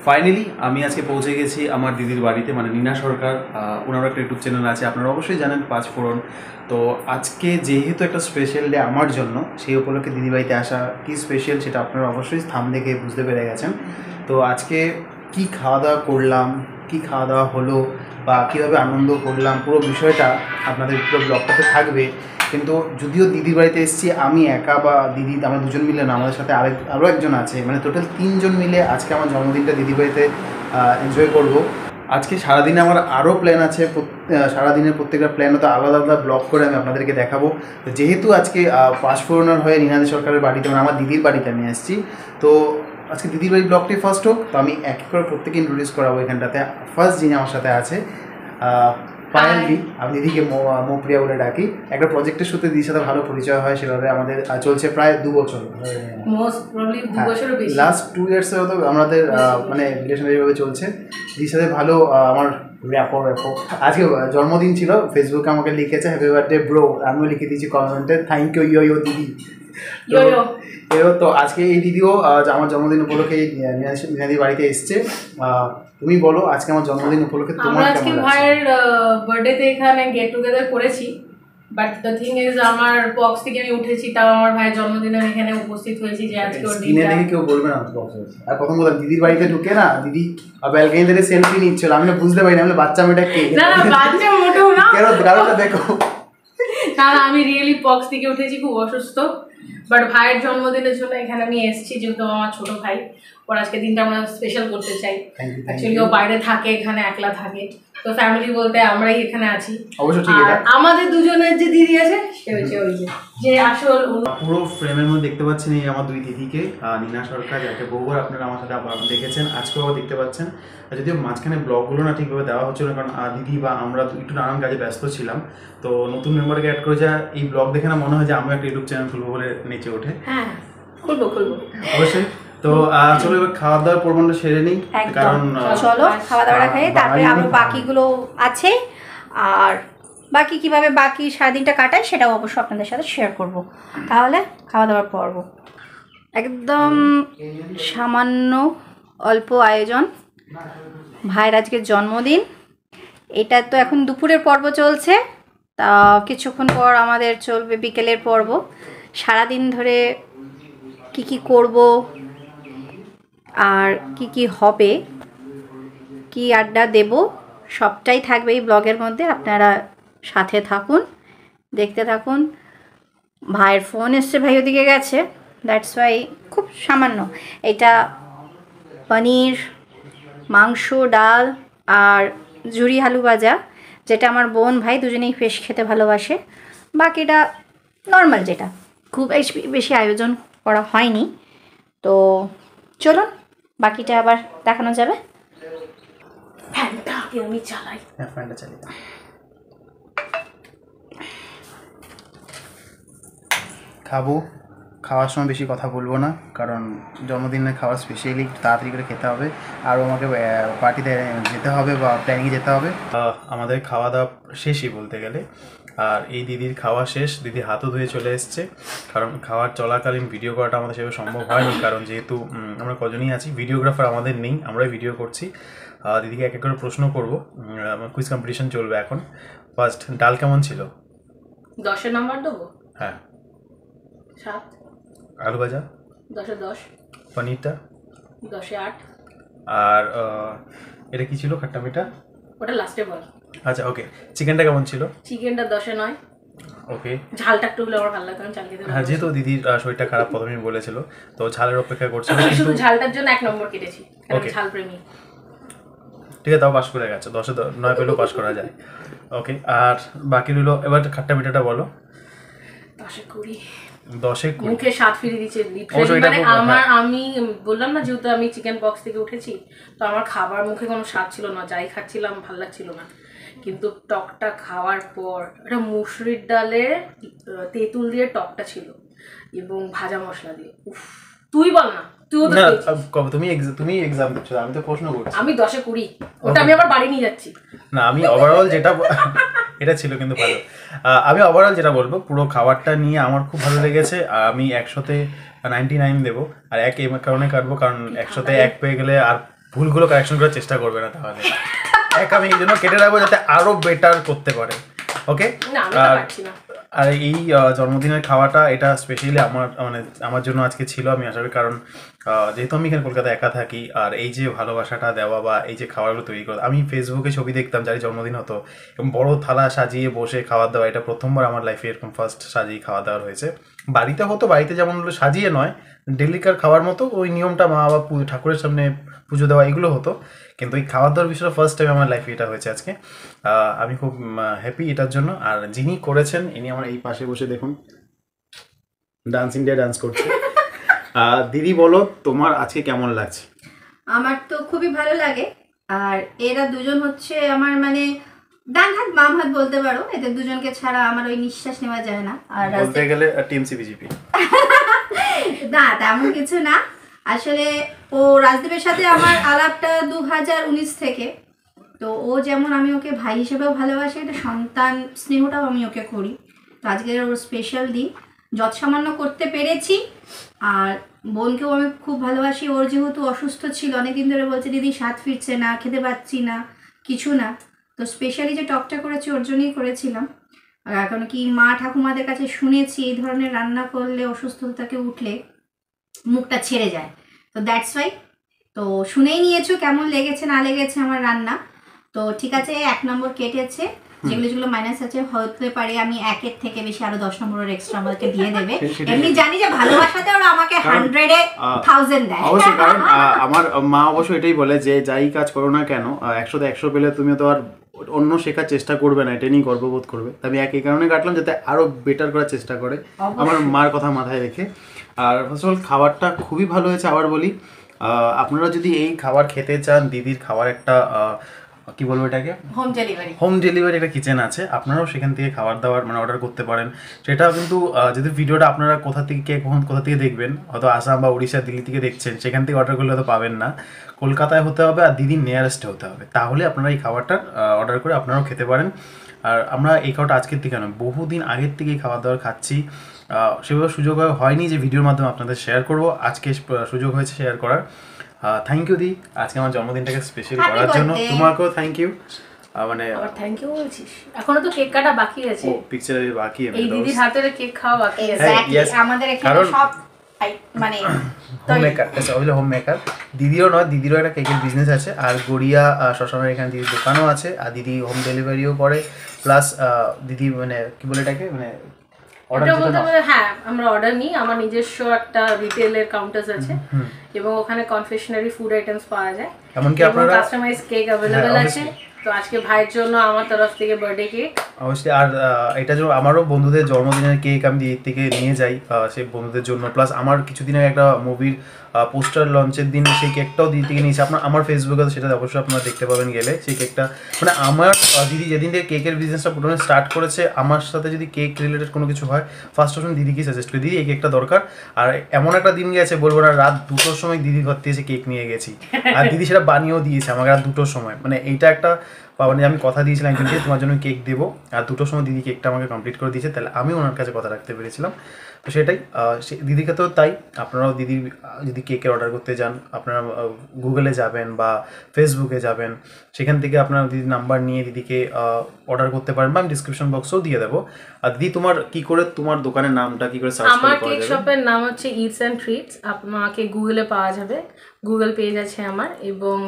Finally আমি আজকে পৌঁছে গেছি আমার দিদির বাড়িতে, মানে নীনা সরকার। ওনারও একটা ইউটিউব চ্যানেল আছে, আপনারা অবশ্যই জানেন, পাঁচফোড়ন। তো আজকে যেহেতু একটা স্পেশাল ডে আমার জন্য, সেই উপলক্ষে দিদি বাড়িতে আসা কী স্পেশাল সেটা আপনারা অবশ্যই থাম দেখে বুঝতে পেরে গেছেন। তো আজকে কি খাওয়া দাওয়া করলাম, কি খাওয়া দাওয়া হলো, বা কীভাবে আনন্দ করলাম, পুরো বিষয়টা আপনাদের পুরো ব্লগটাতে থাকবে। কিন্তু যদিও দিদির বাড়িতে এসেছি আমি একা, বা দিদি আমরা দুজন মিলে না, আমাদের সাথে আরও একজন আছে, মানে টোটাল 3 জন মিলে আজকে আমার জন্মদিনটা দিদির বাড়িতে এনজয় করব। আজকে সারাদিনে আমার আরও প্ল্যান আছে, সারাদিনের প্রত্যেকটা প্ল্যান হয়তো আলাদা আলাদা ব্লগ করে আমি আপনাদেরকে দেখাবো। তো যেহেতু আজকে পাঁচফোড়নের হয়ে নীনাদি সরকারের বাড়িতে, মানে আমার দিদির বাড়িতে আমি এসেছি, তো আজকে দিদির বাড়ির ব্লগটাই ফার্স্ট হোক। তো আমি এক করে প্রত্যেকে ইন্ট্রোডিউস করাবো এখানটাতে। ফার্স্ট যিনি আমার সাথে আছে পায়েলদি, আমি দিদিকে মৌপ্রিয়া বলে ডাকি। একটা প্রজেক্টের সাথে দিদির সাথে ভালো পরিচয় হয়, সেভাবে আমাদের চলছে প্রায় 2 বছর, লাস্ট 2 ইয়ার্স হয়তো আমাদের মানে রিলেশন এইভাবে চলছে। দিদির সাথে ভালো আমার র্যাপো। আজকে জন্মদিন ছিল, ফেসবুকে আমাকে লিখেছে হ্যাপি বার্থডে ব্রো, আমিও লিখে দিয়েছি কমেন্টে থ্যাংক ইউ ইয়ো দিদি। তো আজকে এই দিদিও আমার জন্মদিন উপলক্ষে নীনাদির বাড়িতে এসছে। তুমি বলো আজকে আমার জন্মদিন উপলক্ষে তোমার কেমন লাগছে? ভাইয়ের বার্থডেতে এখানে গেট টুগেদার করেছি, বাট দ্য থিং ইজ আমার বক্স থেকে আমি উঠেছি, তাও আমার ভাইয়ের জন্মদিনে আমি এখানে উপস্থিত হয়েছি যে আজকে ওর দিনটা। দেখে কেউ বলবে না বক্স হয়েছে। আর প্রথম কথা, দিদির বাড়িতে ঢুকে না দিদি ব্যালকনি থেকে সেলফি নিচ্ছিল, আমি বুঝতে পারি না আমি বাচ্চা মেয়েটা কে। না বাচ্চা মোটেও না, কেন কারণটা দেখো। না আমি রিয়েলি বক্স থেকে উঠেছি, খুব অসুস্থ, বাট ভাইয়ের জন্মদিনের জন্য এখানে আমি এসেছি, যেহেতু আমার ছোট ভাই, ওর আজকে দিনটা আমরা স্পেশাল করতে চাই। অ্যাকচুয়ালি ও বাইরে থাকে, এখানে একলা থাকে, তো ফ্যামিলি বলতে আমরাই এখানে আছি। আর আমাদের দুজনের যে দিদি আছে সে হচ্ছে ওই যে আসল পুরো ফ্রেমের মধ্যে দেখতে পাচ্ছেন এই আমার 2 দিদিকে, নীনা সরকার, যাকে বহুবার আপনারা আমার সাথে দেখেছেন, আজকেও আবার দেখতে পাচ্ছেন। যদিও মাঝখানে ব্লগগুলো না ঠিকভাবে দেওয়া হচ্ছিল না, কারণ দিদি বা আমরা একটু নানান কাজে ব্যস্ত ছিলাম। তো নতুন মেম্বারকে অ্যাড করে যা এই ব্লগ দেখে না মনে হয় যে আমি একটা ইউটিউব চ্যানেল খুলবো বলে নেচে ওঠে। হ্যাঁ খুলবো অবশ্যই। তো চলো এবার খাওয়া দাওয়ার পর্বটা সেরে নিই, কারণ চলো খাওয়া দাওয়াটা খাই, তারপরে আরো বাকিগুলো আছে, আর বাকি কিভাবে বাকি সারাদিনটা কাটাই সেটাও অবশ্যই আপনাদের সাথে শেয়ার করব। তাহলে খাওয়া দাওয়ার পর্ব একদম সামান্য অল্প আয়োজন। ভাইয়ের আজকে জন্মদিন, এটা তো এখন দুপুরের পর্ব চলছে, তা কিছুক্ষণ পর আমাদের চলবে বিকেলের পর্ব। সারাদিন ধরে কি কি করব আর কি হবে, কি আড্ডা দেব, সবটাই থাকবে এই ব্লগের মধ্যে। আপনারা সাথে থাকুন, দেখতে থাকুন। ভাইয়ের ফোন এসছে, ভাই ওদিকে গেছে, দ্যাটস ওয়াই খুব সামান্য। এটা পনির, মাংস, ডাল আর ঝুরি আলু ভাজা, যেটা আমার বোন ভাই দুজনেই ফিশ খেতে ভালোবাসে। বাকিটা নর্মাল, যেটা খুব বেশি আয়োজন করা হয়নি। তো চলুন বাকিটা আবার দেখানো যাবে। ফ্যানটা আমি চালাই। হ্যাঁ ফ্যানটা চালিয়ে দাও। খাওয়ার সময় বেশি কথা বলবো না, কারণ জন্মদিনের খাবার স্পেশালি তাড়াতাড়ি করে খেতে হবে, আর আমাকে পার্টিতে যেতে হবে বা প্ল্যানিংয়ে যেতে হবে। আমাদের খাওয়া দাওয়া শেষই বলতে গেলে, আর এই দিদির খাওয়া শেষ, দিদি হাতও ধুয়ে চলে এসছে, কারণ খাওয়ার চলাকালীন ভিডিও করাটা আমাদের সেভাবে সম্ভব হয়নি, কারণ যেহেতু আমরা কজনই আছি, ভিডিওগ্রাফার আমাদের নেই, আমরাই ভিডিও করছি। দিদিকে এক এক করে প্রশ্ন করবো, কুইজ কম্পিটিশন চলবে এখন। ফার্স্ট, ডাল কেমন ছিল? 10 নাম্বার দেবো। হ্যাঁ। 7। আলু ভাজা? 10 10। পনিরটা? 10 8। আর এটা কি ছিল, খাট্টা মিঠা? ওটা লাস্টে বল। আচ্ছা ওকে। চিকেনটা কেমন ছিল? চিকেনটা 10 9। ওকে। ঝালটা একটু হলে আমার ভালো লাগতো, আমি ঝাল খেতে। হ্যাঁ, যেহেতু দিদির শরীরটা খারাপ প্রথমেই বলেছিল, তো ঝালের অপেক্ষা করছিল, শুধু ঝালটার জন্য 1 নম্বর কেটেছি, কারণ ঝাল প্রেমী। ঠিক আছে, তাও পাস করে গেছে, 10 9 পেলেও পাস করা যায়। ওকে, আর বাকি রইল এবার খাট্টা মিঠাটা বলো। 10 20। 10 20 মুখে স্বাদ ফিরে দিচ্ছে। মানে আমি বললাম না, যেহেতু আমি চিকেন বক্স থেকে উঠেছি, তো আমার খাবার মুখে কোনো স্বাদ ছিল না, যাই খাচ্ছিলাম ভালো লাগছিল না। কিন্তু টকটা খাওয়ার পর একটা মুসুরির ডালের তেঁতুল দিয়ে টকটা ছিল, এবং ভাজা মশলা দিয়ে। উফ, তুই বল না, তুমি এক্সাম দিচ্ছ, আমি তো প্রশ্ন করছি। আমি 10 20, ওটা আমি আবার বাড়ি নিয়ে যাচ্ছি। না, আমি ওভারঅল যেটা এটা ছিল কিন্তু ভালো। আমি ওভারঅল যেটা বলবো, পুরো খাবারটা নিয়ে আমার খুব ভালো লেগেছে। আমি 100তে 99 দেবো, আর 1 এই কারণে কাটবো, কারণ 100তে 1 পেয়ে গেলে আর ভুলগুলো কারেকশন করার চেষ্টা করবে না তাহলে। এক আমি এই জন্য কেটে রাখবো যাতে আরো বেটার করতে পারে। ওকে, আর এই জন্মদিনের খাওয়াটা এটা স্পেশালি আমার জন্য আজকে ছিল, আমি আশা করি, কারণ যেহেতু আমি এখানে কলকাতায় একা থাকি, আর এই যে ভালোবাসাটা দেওয়া বা এই যে খাবারগুলো তৈরি করা, আমি ফেসবুকে ছবি দেখতাম যার জন্মদিন হতো এবং বড় থালা সাজিয়ে বসে খাবার দাওয়া, এটা প্রথমবার আমার লাইফে এরকম ফার্স্ট সাজিয়ে খাওয়া দাওয়া হয়েছে। বাড়িতে হতো, বাড়িতে যেমন সাজিয়ে নয়, ডেলিকার খাওয়ার মতো ওই নিয়মটা, মা বা ঠাকুরের সামনে পুজো দেওয়া এগুলো হতো, কিন্তু এই খাওয়া দাওয়ার বিষয়টা ফার্স্ট টাইম আমার লাইফে এটা হয়েছে আজকে। আমি খুব হ্যাপি এটার জন্য। আর যিনি করেছেন ইনি আমার এই পাশে বসে দেখুন ডান্স ইন্ডিয়া ডান্স করছে। দিদি বলো তোমার আজকে কেমন লাগছে? আমার তো খুবই ভালো লাগে। আর এরা দুজন হচ্ছে আমার মানে ডান হাত বাম হাত বলতে পারো, এদের দুজনকে ছাড়া আমার ওই নিঃশ্বাস নেওয়া যায় না। আর বলতে গেলে টিএমসি বিজেপি না, তেমন কিছু না। আসলে ও রাজদীপের সাথে আমার আলাপটা 2019 থেকে। তো ও যেমন আমি ওকে ভাই হিসেবেও ভালোবাসি, এটা সন্তান স্নেহটাও আমি ওকে করি। তো আজকের ওর স্পেশাল দিন, যৎসামান্য করতে পেরেছি। আর বোনকেও আমি খুব ভালোবাসি। ওর যেহেতু অসুস্থ ছিল, অনেকদিন ধরে বলছে দিদি স্বাদ ফিরছে না, খেতে পাচ্ছি না, কিছু না। তো স্পেশালি যে টকটা করেছি ওর জন্যই করেছিলাম। আর এখন কি মা ঠাকুমাদের কাছে শুনেছি এই ধরনের রান্না করলে অসুস্থতা থেকে উঠলে মুখটা ছেড়ে যায়। তো দ্যাটস ওয়াই। তো শুনেই নিয়েছো কেমন লেগেছে না লেগেছে আমার রান্না। তো ঠিক আছে, 1 নম্বর কেটেছে, যেগুলো মাইনাস আছে হতে পারে আমি 1-এর থেকে বেশি আরো 10 নম্বরের এক্সট্রা আমাকে দিয়ে দেবে। এমনি জানি যে ভালোবাসাতে ওরা আমাকে 100-এ 1000 দেয়। অবশ্যই, কারণ আমার মা অবশ্য এটাই বলে যে যাই কাজ করো না কেন 100-তে 100 পেলে তুমি তো আর অন্য শেখার চেষ্টা করবে না, এটা নিয়ে গর্ববোধ করবে। আমি এই কারণে কাটলাম যাতে আরো বেটার করার চেষ্টা করে, আমার মার কথা মাথায় রেখে। আর ফার্স্ট অফ অল খাবারটা খুবই ভালো হয়েছে। আবার বলি, আপনারা যদি এই খাবার খেতে চান, দিদির খাবার একটা কি বলবো এটাকে, হোম ডেলিভারি একটা কিচেন আছে, আপনারাও সেখান থেকে খাবার দাবার অর্ডার করতে পারেন। সেটাও কিন্তু যদি ভিডিওটা আপনারা কোথা থেকে দেখবেন, হয়তো আসাম বা উড়িষ্যা, দিল্লি থেকে দেখছেন, সেখান থেকে অর্ডার করলে হয়তো পাবেন না, কলকাতায় হতে হবে আর দিদির নিয়ারেস্টে হতে হবে, তাহলে আপনারা এই খাবারটা অর্ডার করে আপনারাও খেতে পারেন। আর আমরা এই খাবারটা আজকের থেকে নয়, বহুদিন আগের থেকে এই খাবার দাবার খাচ্ছি। সেভাবে সুযোগ হয়নি যে ভিডিওর মাধ্যমে আপনাদের শেয়ার করব, আজকে সুযোগ হয়েছে শেয়ার করার। থ্যাংক ইউ দি, আজকে আমার জন্মদিনটাকে স্পেশাল করার জন্য। তোমাকেও থ্যাংক ইউ। মানে থ্যাংক ইউ বলছিস, এখনো তো কেক কাটা বাকি আছে। ও পিকচারে বাকি আছে, এই দিদির হাতের কেক খাওয়া বাকি আছে। আমাদের এখানে সব মানে হোম মেকার, হোম মেকার দিদিও নয়, দিদিরও একটা কেকের বিজনেস আছে। আর গড়িয়া শ্মশানের এখানে দিদির দোকানও আছে, আর দিদি হোম ডেলিভারিও করে। প্লাস দিদি কি বলে এটাকে হ্যাঁ, আমরা অর্ডার নিই। আমার নিজস্ব একটা রিটেলের কাউন্টার আছে এবং ওখানে কনফেকশনারি ফুড আইটেমস পাওয়া যায়, এমনকি আপনারা কাস্টমাইজ কেক अवेलेबल আছে। তো আজকে ভাইয়ের জন্য আমার তরফ থেকে বার্থডে কেক অবশ্যই। আর এটা যে আমারও বন্ধুদের জন্মদিনের কেক আমি দিদির থেকে নিয়ে যাই সেই বন্ধুদের জন্য। প্লাস আমার কিছুদিন আগে একটা মুভির পোস্টার লঞ্চের দিন সেই কেকটাও দিদি থেকে নিয়েছি। আমার ফেসবুকে সেটা অবশ্যই আপনারা দেখতে পাবেন গেলে। সেই কেকটা আমার দিদি যেদিন থেকে কেকের বিজনেসটা প্রথমে স্টার্ট করেছে, আমার সাথে যদি কেক রিলেটেড কোনো কিছু হয় ফার্স্ট অপশন দিদিকে সাজেস্ট করি, দিদি এই কেকটা দরকার। আর এমন একটা দিন গেছে বলবো না, রাত 2টোর সময় দিদির ঘর থেকে এসে কেক নিয়ে গেছি, আর দিদি সেটা বানিয়েও দিয়েছে আমাকে রাত 2টোর সময়। এইটা একটা আমি কথা দিয়েছিলাম একজনকে তোমার জন্য কেক দেবো, আর 2টোর সময় দিদি কেকটা আমাকে কমপ্লিট করে দিয়েছে, তাহলে আমি ওনার কাছে কথা রাখতে পেরেছিলাম। তো সেটাই দিদিকে তো তাই আপনারাও দিদির যদি কেকের অর্ডার করতে যান, আপনারা গুগলে যাবেন বা ফেসবুকে যাবেন, সেখান থেকে আপনারা দিদির নাম্বার নিয়ে দিদিকে অর্ডার করতে পারেন, বা আমি ডিসক্রিপশন বক্সেও দিয়ে দেবো। আর দিদি তোমার কি করে তোমার দোকানের নামটা কি করে সার্চ করে পাওয়া যাবে? আমার কেক শপের নাম হচ্ছে ইটস অ্যান্ড ট্রিটস, আপনাকে গুগলে পাওয়া যাবে, গুগল পেজ আছে আমার, এবং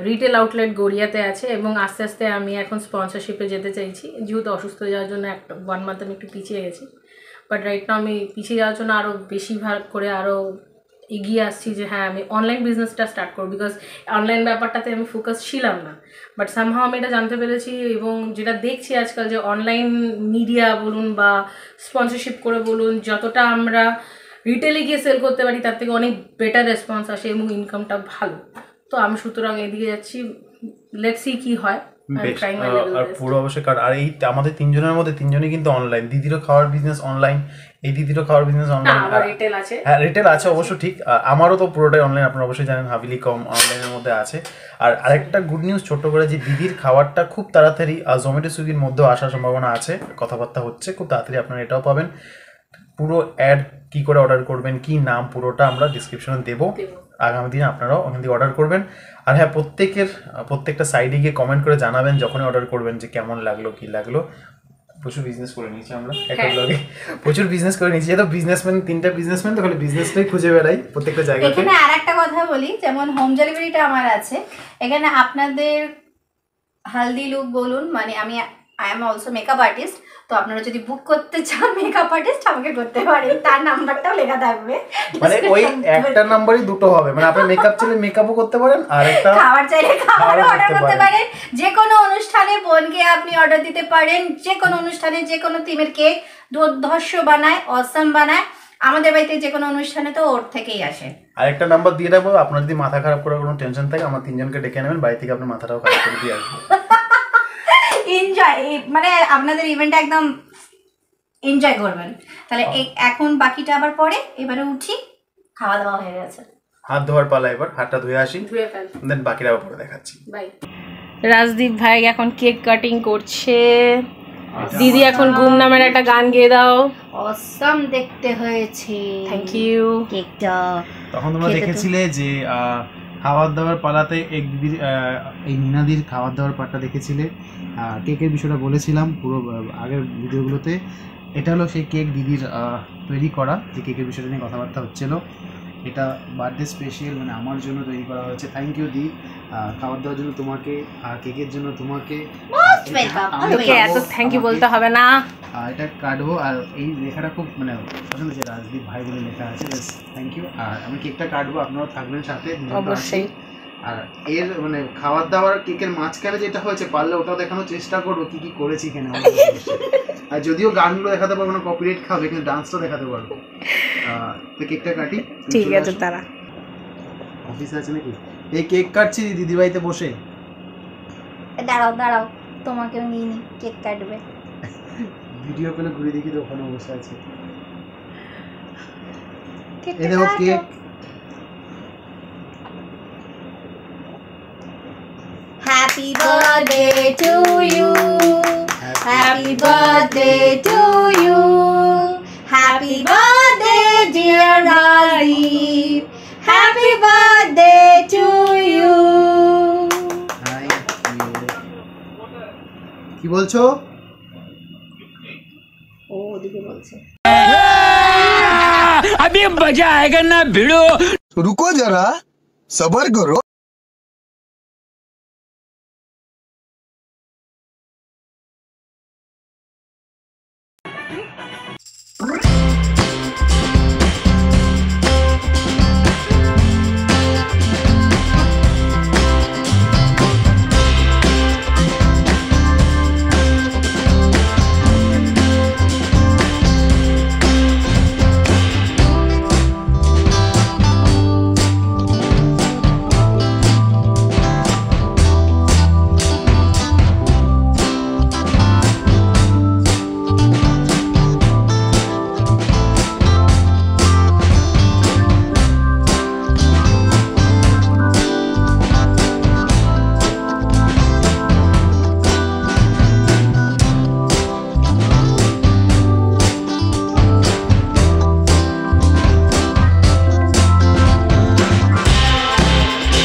রিটেল আউটলেট গড়িয়াতে আছে। এবং আস্তে আস্তে আমি এখন স্পন্সরশিপে যেতে চাইছি, যেহেতু অসুস্থ হয়ে যাওয়ার জন্য 1 মান্থ আমি একটু পিছিয়ে গেছি। বাট রাইট নাও আমি পিছিয়ে যাওয়ার জন্য আরও বেশি ভাগ করে আরও এগিয়ে আসছি যে হ্যাঁ আমি অনলাইন বিজনেসটা স্টার্ট করবো, বিকজ অনলাইন ব্যাপারটাতে আমি ফোকাস ছিলাম না। বাট সামহাও আমি এটা জানতে পেরেছি, এবং যেটা দেখছি আজকাল যে অনলাইন মিডিয়া বলুন বা স্পন্সরশিপ করে বলুন, যতটা আমরা রিটেলে গিয়ে সেল করতে পারি তার থেকে অনেক বেটার রেসপন্স আসে এবং ইনকামটা ভালো। তো আমি সুতরাং এদিকে যাচ্ছি, লেটস সি কি হয়। আর পুরো অবশ্যই, কারণ আর এই আমাদের 3জনের মধ্যে 3জনই কিন্তু অনলাইন। দিদিরও খাওয়ার বিজনেস অনলাইন, এই দিদিরও খাওয়ার বিজনেস অনলাইন, হ্যাঁ রিটেল আছে অবশ্য ঠিক। আমারও তো পুরোটাই অনলাইন, আপনারা অবশ্যই জানেন হাবিলি কম অনলাইনের মধ্যে আছে। আর আরেকটা গুড নিউজ ছোট্ট করে, যে দিদির খাবারটা খুব তাড়াতাড়ি জোম্যাটো সুইগির মধ্যেও আসার সম্ভাবনা আছে, কথাবার্তা হচ্ছে, খুব তাড়াতাড়ি আপনারা এটাও পাবেন। পুরো অ্যাড কি করে অর্ডার করবেন, কি নাম, পুরোটা আমরা ডিসক্রিপশনে দেবো। আগামী দিনে আপনারাও ওখান থেকে অর্ডার করবেন। আর হ্যাঁ, প্রত্যেকটা সাইডে গিয়ে কমেন্ট করে জানাবেন যখনই অর্ডার করবেন যে কেমন লাগলো, কি লাগলো। প্রচুর বিজনেস করে নিয়েছি আমরা একটা ব্লগে, প্রচুর বিজনেস করে নিয়েছি। তো বিজনেসম্যান, 3টা বিজনেসম্যান, তো খালি বিজনেসটাই খুঁজে বেড়াই প্রত্যেকটা জায়গায়। এখানে আর একটা কথা বলি, যেমন হোম ডেলিভারিটা আমার আছে এখানে। আপনাদের হালদি লুক বলুন, মানে I am also makeup artist, তো আপনারা যদি বুক করতে চান মেকআপ আর্টিস্ট আমাকে করতে পারেন, তার নাম্বারটাও লেখা থাকবে। মানে ওই একটা নাম্বারই দুটো হবে, মানে আপনি মেকআপ চাইলে মেকআপও করতে পারেন, আর একটা খাবার চাইলে খাবারও অর্ডার করতে পারেন। যে কোনো অনুষ্ঠানে বোনকে আপনি অর্ডার দিতে পারেন, যে কোনো অনুষ্ঠানে যে কোনো থিমের কেক দুর্ধর্ষ বানায়, অসাম বানায়। আমাদের বাড়িতে যে কোনো অনুষ্ঠানে তো ওর থেকেই আসে। আরেকটা নাম্বার দিয়ে রাখবো, আপনার যদি মাথা খারাপ করার কোনো টেনশন থাকে আমরা 3জনকে ডেকে নেবেন, বাড়ি থেকে আপনার মাথাটাও খারাপ করে দিয়ে আসবো। এনজয়, মানে আপনাদের ইভেন্টটা একদম এনজয় করবেন। তাহলে এখন বাকিটা আবার পরে, এবারে উঠি, খাওয়া দাওয়া হয়ে গেছে, হাত ধোয়ার পালা, এবার হাতটা ধুয়ে আসি, ধুয়ে ফেল। দেন বাকিটা আবার পরে দেখাচ্ছি। বাই। রাজদীপ ভাই এখন কেক কাটিং করছে। দিদি এখন গুম নামের একটা গান গেয়ে দাও। অসাম দেখতে হয়েছে, থ্যাংক ইউ। কেকটা তখন তোমরা দেখেছিলে যে খাবার দাবার পালাতে এই নিনাদির খাবার দাবার পাটটা দেখেছিলে, কেকের বিষয়টা বলেছিলাম পুরো আগের ভিডিওগুলোতে। এটা হলো সেই কেক দিদির তৈরি করা, যে কেকের বিষয়টা নিয়ে কথাবার্তা হচ্ছিল। এটা বার্থডে স্পেশাল, মানে আমার জন্য তৈরি করা হয়েছে। থ্যাংক ইউ দি, খাবার দাওয়ার জন্য তোমাকে, আর কেকের জন্য তোমাকে। তোকে এত থ্যাংক ইউ বলতে হবে না। এটা কাটবো, আর এই লেখাটা খুব মানে পছন্দ, যে রাজদীপ ভাই বলে লেখা আছে, থ্যাংক ইউ। আর আমি কেকটা কাটবো, আপনারাও থাকবেন সাথে অবশ্যই। আর এর মানে খাবার দাবার কেকের মাঝখানে যেটা হয়েছে, পারলে ওটাও দেখানোর চেষ্টা করবো কি কি করেছি এখানে। আর যদিও গানগুলো দেখাতে পারবো না, কপিরাইট খাবে, কিন্তু ডান্সটা দেখাতে পারবো। তো কেকটা কাটি, ঠিক আছে। তারা অফিসে আছে নাকি? এই কেক কাটছি দিদি বাড়িতে বসে। দাঁড়াও দাঁড়াও, তোমাকেও নিয়ে নি, কেক কাটবে। ভিডিও পেলে ঘুরে দেখি তো ওখানে বসে আছে। এই দেখো cake. Happy birthday to you, happy birthday to you, happy birthday dear Rajiv, happy birthday to you. কি বলছো? ও ওদিকে বলছে। अभी मजा आएगा ना भिड़ो। रुको जरा, सबर करो।